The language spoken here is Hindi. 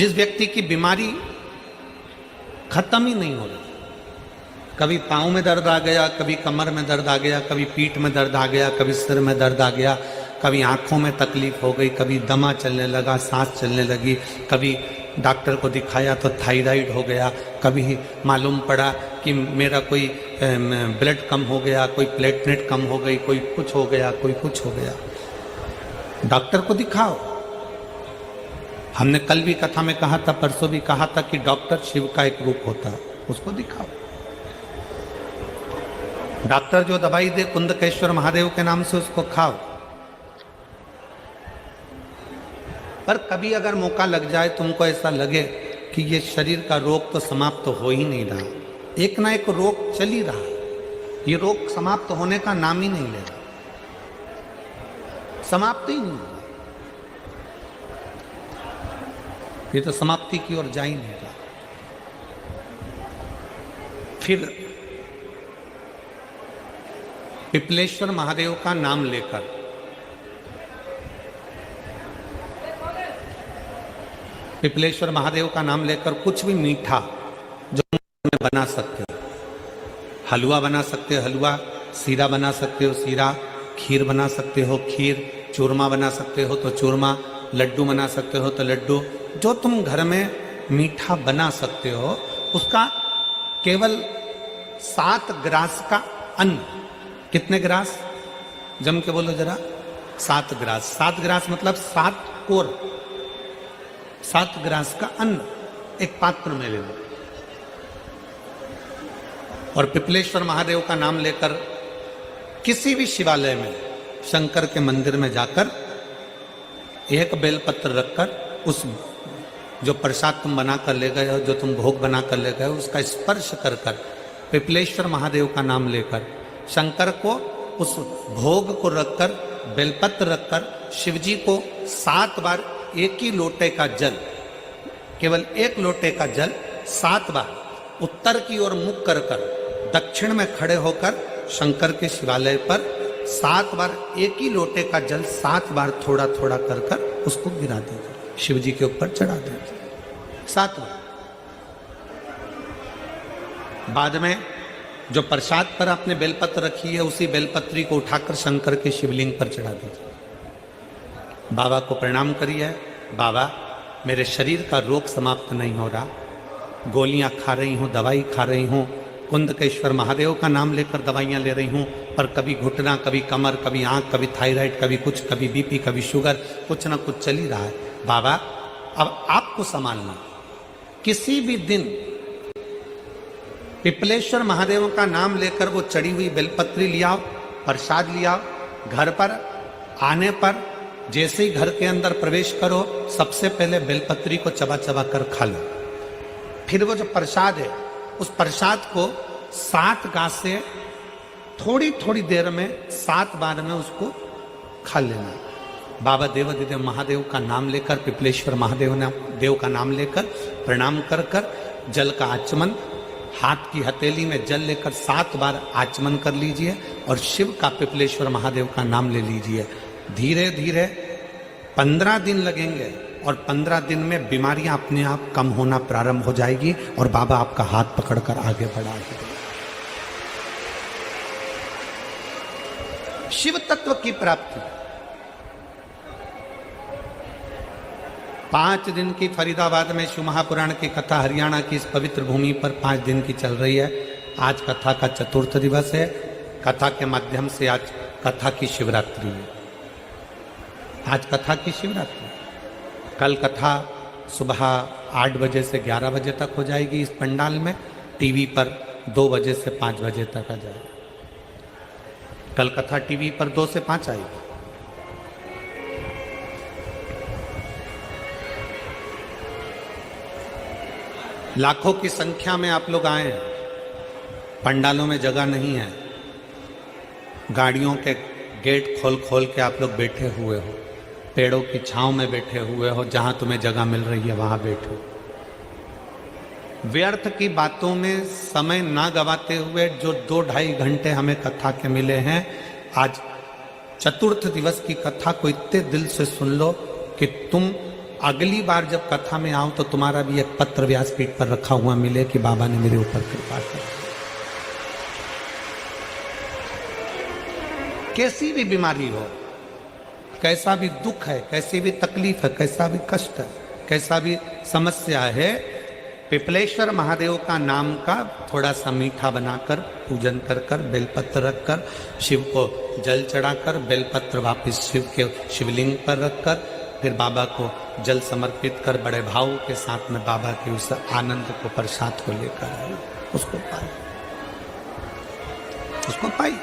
जिस व्यक्ति की बीमारी खत्म ही नहीं हो रही, कभी पाँव में दर्द आ गया, कभी कमर में दर्द आ गया, कभी पीठ में दर्द आ गया, कभी सिर में दर्द आ गया, कभी आंखों में तकलीफ हो गई, कभी दमा चलने लगा, सांस चलने लगी, कभी डॉक्टर को दिखाया तो थायराइड हो गया, कभी मालूम पड़ा कि मेरा कोई ब्लड कम हो गया, कोई प्लेटलेट कम हो गई, कोई कुछ हो गया, कोई कुछ हो गया। डॉक्टर को दिखाओ। हमने कल भी कथा में कहा था, परसों भी कहा था कि डॉक्टर शिव का एक रूप होता है, उसको दिखाओ। डॉक्टर जो दवाई दे कुंदकेश्वर महादेव के नाम से, उसको खाओ। पर कभी अगर मौका लग जाए, तुमको ऐसा लगे कि ये शरीर का रोग तो समाप्त हो ही नहीं रहा, एक ना एक रोग चल ही रहा है, ये रोग समाप्त होने का नाम ही नहीं ले रहा, समाप्त ही नहीं, ये तो समाप्ति की ओर जा ही नहीं रहा। फिर पिपलेश्वर महादेव का नाम लेकर पिपलेश्वर महादेव का नाम लेकर कुछ भी मीठा जो बना सकते हो, हलवा बना सकते हो हलवा, सीरा बना सकते हो सीरा, खीर बना सकते हो खीर, चूरमा बना सकते हो तो चूरमा, लड्डू बना सकते हो तो लड्डू, जो तुम घर में मीठा बना सकते हो, उसका केवल 7 ग्रास का अन्न। कितने ग्रास? जम के बोलो जरा। 7 ग्रास। 7 ग्रास मतलब 7 कोर, 7 ग्रास का अन्न एक पात्र में ले लो और पिपलेश्वर महादेव का नाम लेकर किसी भी शिवालय में, शंकर के मंदिर में जाकर एक बेलपत्र रखकर उस जो प्रसाद तुम बना कर ले गए हो, जो तुम भोग बना कर ले गए हो, उसका स्पर्श कर कर पिपलेश्वर महादेव का नाम लेकर शंकर को उस भोग को रखकर, बेलपत्र रखकर शिवजी को 7 बार एक ही लोटे का जल, केवल एक लोटे का जल 7 बार उत्तर की ओर मुख कर कर, दक्षिण में खड़े होकर शंकर के शिवालय पर 7 बार एक ही लोटे का जल 7 बार थोड़ा थोड़ा कर कर उसको गिरा दीजिए, शिव जी के ऊपर चढ़ा दीजिए 7 बार। बाद में जो प्रसाद पर आपने बेलपत्र रखी है, उसी बेलपत्री को उठाकर शंकर के शिवलिंग पर चढ़ा दीजिए। बाबा को प्रणाम करिए, बाबा मेरे शरीर का रोग समाप्त नहीं हो रहा, गोलियां खा रही हूँ, दवाई खा रही हूँ, कुंदकेश्वर महादेव का नाम लेकर दवाइयाँ ले रही हूँ, पर कभी घुटना, कभी कमर, कभी आँख, कभी थायराइड, कभी कुछ, कभी बीपी, कभी शुगर, कुछ ना कुछ चल ही रहा है। बाबा अब आपको संभालना। किसी भी दिन पिपलेश्वर महादेव का नाम लेकर वो चढ़ी हुई बेलपत्री लियाओ, प्रसाद लियाओ, घर पर आने पर जैसे ही घर के अंदर प्रवेश करो, सबसे पहले बेलपत्री को चबा चबा कर खा लो। फिर वो जो प्रसाद है, उस प्रसाद को 7 गांठ से थोड़ी थोड़ी देर में 7 बार में उसको खा लेना। बाबा देवाधिदेव महादेव का नाम लेकर, पिपलेश्वर महादेव देव का नाम लेकर प्रणाम कर कर जल का आचमन, हाथ की हथेली में जल लेकर 7 बार आचमन कर लीजिए और शिव का, पिपलेश्वर महादेव का नाम ले लीजिए। धीरे धीरे 15 दिन लगेंगे और 15 दिन में बीमारियां अपने आप कम होना प्रारंभ हो जाएगी और बाबा आपका हाथ पकड़कर आगे बढ़ाएंगे। शिव तत्व की प्राप्ति। 5 दिन की फरीदाबाद में शिव महापुराण की कथा हरियाणा की इस पवित्र भूमि पर 5 दिन की चल रही है। आज कथा का 4th दिवस है। कथा के माध्यम से आज कथा की शिवरात्रि है। आज कथा की शिवरात्रि। कल कथा सुबह 8 बजे से 11 बजे तक हो जाएगी इस पंडाल में। टीवी पर 2 बजे से 5 बजे तक आ जाएगी। कल कथा टीवी पर 2 से 5 आएगी। लाखों की संख्या में आप लोग आए हैं। पंडालों में जगह नहीं है। गाड़ियों के गेट खोल खोल के आप लोग बैठे हुए हो। पेड़ों की छांव में बैठे हुए हो, जहां तुम्हें जगह मिल रही है वहां बैठो। व्यर्थ की बातों में समय ना गवाते हुए जो 2-2.5 घंटे हमें कथा के मिले हैं, आज 4th दिवस की कथा को इतने दिल से सुन लो कि तुम अगली बार जब कथा में आओ तो तुम्हारा भी एक पत्र व्यासपीठ पर रखा हुआ मिले कि बाबा ने मेरे ऊपर कृपा की। कैसी भी बीमारी हो, कैसा भी दुख है, कैसी भी तकलीफ है, कैसा भी कष्ट है, कैसा भी समस्या है, पिपलेश्वर महादेव का नाम का थोड़ा सा मीठा बनाकर पूजन कर कर बेलपत्र रखकर शिव को जल चढ़ाकर बेलपत्र वापस शिव के शिवलिंग पर रखकर फिर बाबा को जल समर्पित कर बड़े भाव के साथ में बाबा के उस आनंद को प्रसाद को लेकर आए, उसको पाए, उसको पाई।